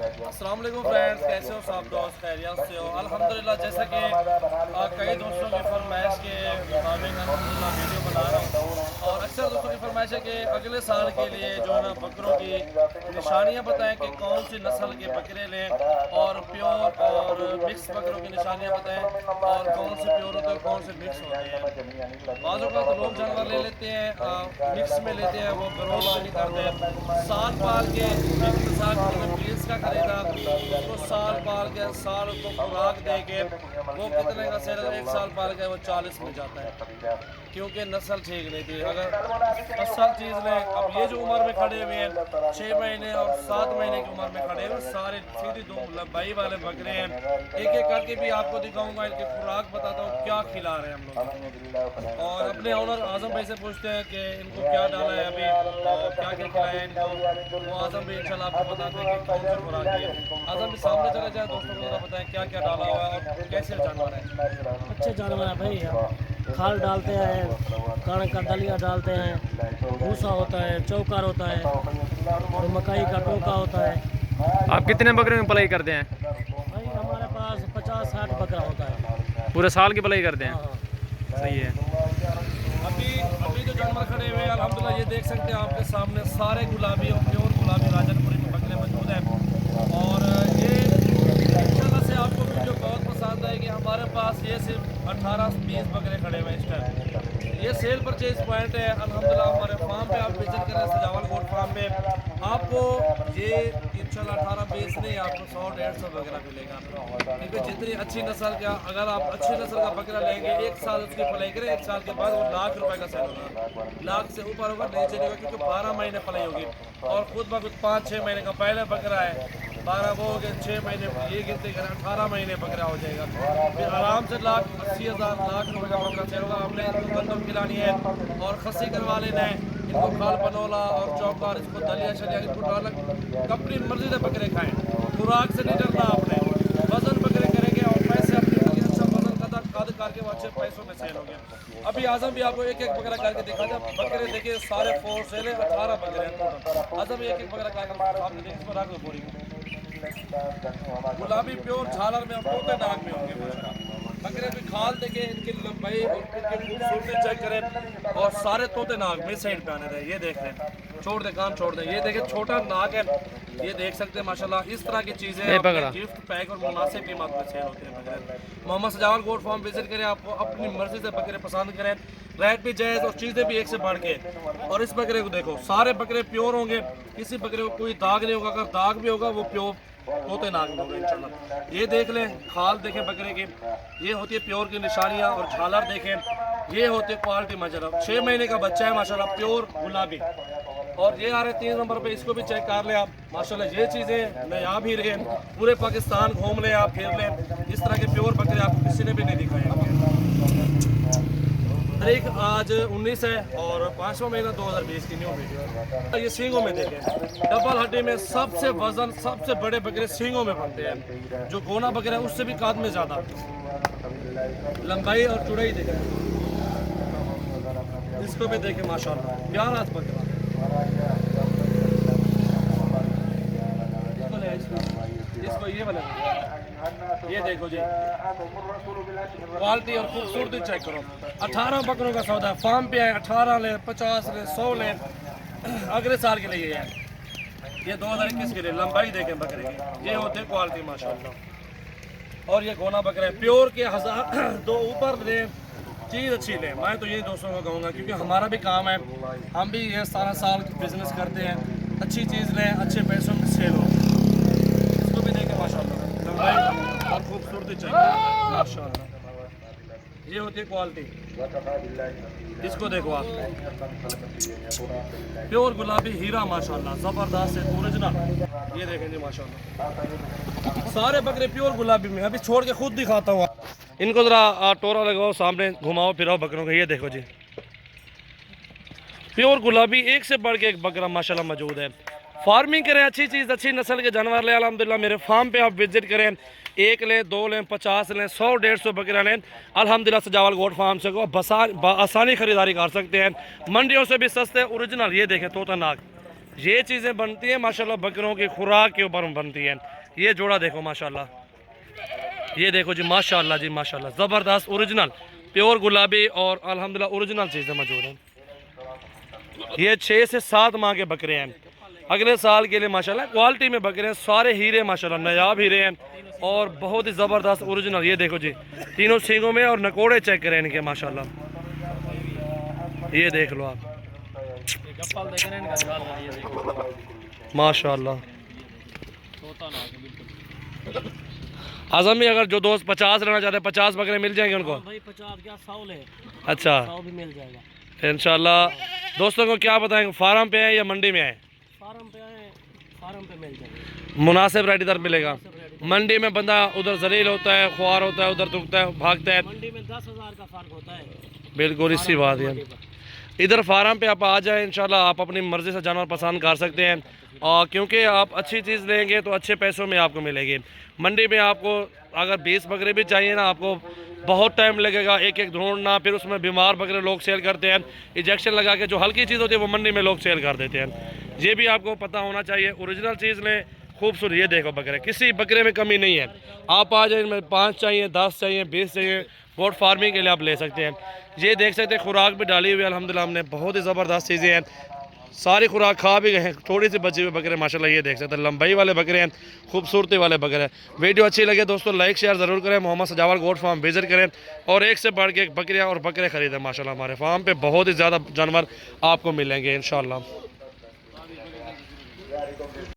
अस्सलाम वालेकुम फ्रेंड्स, कैसे हो सब दोस्त? खैरियत से हो? अल्हम्दुलिल्लाह। जैसा कि कई दोस्तों की फरमाइश के मुताबिक अल्हम्दुलिल्लाह वीडियो बना रहा हूँ। और अक्सर दोस्तों की फरमाइश है कि अगले साल के लिए जो है ना बकरों की निशानियाँ बताएं कि कौन सी नस्ल के बकरे लें, और प्योर और मिक्स बकरों की निशानियाँ बताएं, और कौन से प्योर होते हैं और कौन से मिक्स होते हैं। बाज़ औक़ात तो लोग जानवर ले लेते हैं, मिक्स में लेते हैं, वो ग्रोथ भी नहीं करते। साल पाल के एक मिसाल के तौर पे 20 का खरीदा, उसको साल पाल के साल उसको खुराक दे के वो कितने का सेल, एक साल पाल के वो 40 में जाता है, क्योंकि नस्ल ठीक नहीं थी। अगर असल चीज़ लें, अब ये जो उम्र में खड़े हुए हैं 6 महीने और 7 महीने की उम्र में खड़े हुए सारे सीधी दो लंबाई वाले बकरे हैं। एक एक करके भी आपको दिखाऊंगा, इनकी खुराक बताता हूँ क्या खिला रहे हैं हम लोग। और अपने ऑनर आजम भाई से पूछते हैं कि इनको क्या डाला है अभी और क्या क्या खिलाया है इनको। वो आजम भी इंशाल्लाह आपको बताते हैं कि कौन सी खुराक है। आजम भी सामने चले जाए, दोस्तों को जरा बताएं क्या क्या डाला हुआ है और कैसे जानवर है। अच्छे जानवर है भाई। हम खाल डालते हैं, कण का दलिया डालते हैं, भूसा होता है, चौकर होता है और मकई का टोका होता है। आप कितने बकरे में पलाई करते हैं? भाई हमारे पास 50-60 बकरा होता है। पूरे साल की पलाई करते हैं? हाँ हाँ। सही है। अभी अभी जो जानवर खड़े हुए हैं अल्हम्दुलिल्लाह, ये देख सकते हैं आपके सामने सारे गुलाबी और प्योर गुलाबी राजनपुरी में बकरे मौजूद हैं। और ये इंशाल्लाह से आपको वीडियो बहुत पसंद आएगी। हमारे पास ये सिर्फ 18-20 बकरे खड़े हुए हैं इस टाइम। ये सेल परचेज पॉइंट है अल्हम्दुलिल्लाह। हमारे फार्म पे आप विजिट करें, सजावल गोट फार्म पे आपको ये इंशाल्लाह 18-20 नहीं, आपको 100-150 बकरा मिलेगा। क्योंकि जितनी अच्छी नस्ल का, अगर आप अच्छी नस्ल का बकरा लेंगे, एक साल उसकी पलाई करें, एक साल के बाद वो लाख रुपए का सेल होगा। लाख से ऊपर होगा, नीचे नहीं होगा, क्योंकि 12 महीने पलाई होगी। और खुद ब खुद 5-6 महीने का पहले बकरा है, 12 वो हो गए, 6 महीने ये गिनती करें, 18 महीने बकरा हो जाएगा। फिर आराम से 80,000 लाख रुपए का बकरा सेल होगा। हमने इनको गंदम खिलानी है और खस्सी करवा लेना है, इनको खाल पनोला और चौकार, इसको दलिया शलिया, इनको डालक अपनी मर्जी से बकरे खाएं। खुराक से नहीं डरना आपने, वजन बकरे करेंगे और पैसे अपनी मर्जी से सब वजन कद करके वो अच्छे पैसों में सेल हो गए। अभी आजम भी आपको एक एक बकरा करके दिखा था। बकरे देखिए सारे 4 सेल है, 18 बकरे हैं टोटल। आजम एक एक बकरा करके आपने देखिए, इसको रख लो पूरी। गुलाबी प्योर झालर में, तोते नाग में होंगे माशाल्लाह। बकरे की खाल देखे, इनकी लंबाई और इनकी खूबसूरती चेक करें, और सारे तोते नाग में साइड पे आने रहे। ये देख रहे हैं, छोड़ दे काम, छोड़ दे। ये देखें छोटा नाग है, ये देख सकते हैं माशाल्लाह। इस तरह की चीज़ें गिफ्ट पैक और मुनासिब कीमत में सेल होते हैं बकरे। मोहम्मद सजावल गोट फार्म विजिट करें, आपको अपनी मर्जी से बकरे पसंद करें, रेट भी जायज़ और चीज़ें भी एक से बढ़ के। और इस बकरे को देखो, सारे बकरे प्योर होंगे, किसी बकरे को कोई दाग नहीं होगा, अगर दाग भी होगा वो प्योर तोते नाग में होगा इंशाल्लाह। ये देख लें, खाल देखें बकरे की, ये होती है प्योर की निशानियाँ, और झालर देखें, ये होती है क्वालिटी माशाल्लाह। 6 महीने का बच्चा है माशाल्लाह, प्योर गुलाबी। और ये आ रहे 3 नंबर पे, इसको भी चेक कर ले आप माशाल्लाह। ये चीज़ें नयाब ही रहे, पूरे पाकिस्तान घूम ले आप, फिर लें, इस तरह के प्योर बकरे आपको किसी ने भी नहीं दिखाए। तारीख आज 19 है और 5वां महीना 2020 की न्यू वीडियो। ये सींगों में देखें, डबल हड्डी में सबसे वजन, सबसे बड़े बकरे सींगों में बनते हैं। जो गोना बकरा है उससे भी काद में ज़्यादा लंबाई और चौड़ाई देखें। इसको भी देखें माशाल्लाह, प्यारा बकरा। इसको ये वाला, ये देखो जी, क्वालिटी और खूबसूरती चेक करो। 18 बकरों का सौदा है, फार्म पे है। 18 ले, 50 ले, 100 ले, अगले साल के लिए है। ये 2021 के लिए लंबाई देखें बकरे की, ये होते हैं क्वालिटी माशाल्लाह। और ये गोना बकरा है, प्योर के 1000 दो ऊपर ले, चीज़ अच्छी लें। मैं तो यही दोस्तों को कहूँगा, क्योंकि हमारा भी काम है, हम भी ये सारा साल बिजनेस करते हैं। अच्छी चीज़ लें, अच्छे पैसों में सेल हो। इसको भी देखें माशाल्लाह, लंबाई और खूबसूरती चाहिए माशाल्लाह। ये होती है क्वालिटी। इसको देखो आप, प्योर गुलाबी हीरा माशाल्लाह, ज़बरदस्त है, ओरिजिनल। ये देखें जी माशाल्लाह, सारे बकरे प्योर गुलाबी में। अभी छोड़ के खुद दिखाता हूँ, इनको ज़रा टोरा लगाओ, सामने घुमाओ फिराओ बकरों का। ये देखो जी, प्योर गुलाबी, एक से बढ़ के एक बकरा माशाल्लाह मौजूद है। फार्मिंग करें, अच्छी चीज़, अच्छी नस्ल के जानवर लें अल्हम्दुलिल्लाह। मेरे फार्म पे आप विजिट करें, 1 लें, 2 लें, 50 लें, 100-150 बकरा लें अल्हम्दुलिल्लाह। सजावल गोट फार्म से आसानी ख़रीदारी कर सकते हैं, मंडियों से भी सस्ते ओरिजिनल। ये देखें तोता नाग, ये चीज़ें बनती हैं माशाल्लाह बकरों की खुराक के ऊपर बनती हैं। ये जोड़ा देखो माशाल्लाह, ये देखो जी माशाल्लाह जी माशाल्लाह, ज़बरदस्त ओरिजिनल प्योर गुलाबी और अल्हम्दुलिल्लाह ओरिजिनल चीज़ें मौजूद हैं। ये 6 से 7 माह के बकरे हैं, अगले साल के लिए माशाल्लाह क्वालिटी में बकरे हैं, सारे हीरे माशाल्लाह नायाब हीरे हैं और बहुत ही ज़बरदस्त ओरिजिनल। ये देखो जी तीनों सींगों में और नकोड़े चेक करें इनके माशाल्लाह, ये देख लो आप माशाल्लाह। आज़म भाई अगर जो दोस्त 50 लेना चाहते हैं 50 बकरे मिल जाएंगे उनको? भाई 50 क्या 100 ले, अच्छा 100 भी मिल जाएगा इंशाल्लाह। दोस्तों को क्या बताएंगे, फार्म पे है या मंडी में है? फार्म पे आए, फार्म पे मिल जाएगा, मुनासिब रेट दर मिलेगा। मंडी में बंदा उधर जलील होता है, ख्वार होता है, उधर दुखता है, भागता है। मंडी में 10,000 का फर्क होता है। बिल्कुल इसी बात है। इधर फार्म पे आप आ जाए इंशाल्लाह, आप अपनी मर्ज़ी से जानवर पसंद कर सकते हैं और क्योंकि आप अच्छी चीज़ लेंगे तो अच्छे पैसों में आपको मिलेगी। मंडी में आपको अगर 20 बकरे भी चाहिए ना, आपको बहुत टाइम लगेगा एक एक ढूंढना, फिर उसमें बीमार बकरे लोग सेल करते हैं, इंजेक्शन लगा के जो हल्की चीज़ होती है वो मंडी में लोग सेल कर देते हैं। ये भी आपको पता होना चाहिए, ओरिजिनल चीज़ लें खूबसूरत। ये देखो बकरे, किसी बकरे में कमी नहीं है। आप आ जाए, इनमें 5 चाहिए, 10 चाहिए, 20 चाहिए, गोट फार्मिंग के लिए आप ले सकते हैं। ये देख सकते हैं खुराक भी डाली हुई है अल्हम्दुलिल्लाह हमने, बहुत ही ज़बरदस्त चीज़ें हैं, सारी खुराक खा भी गए हैं। थोड़ी सी बची हुई बकरे माशाल्लाह, ये देख सकते हैं लंबाई वाले बकरे हैं, खूबसूरती वाले बकरे हैं। वीडियो अच्छी लगे दोस्तों लाइक शेयर ज़रूर करें, मोहम्मद सजावल गोट फार्म विजिट करें और एक से बढ़ के एक बकरियाँ और बकरे खरीदें। माशाल्लाह हमारे फार्म पे बहुत ही ज़्यादा जानवर आपको मिलेंगे इंशाल्लाह।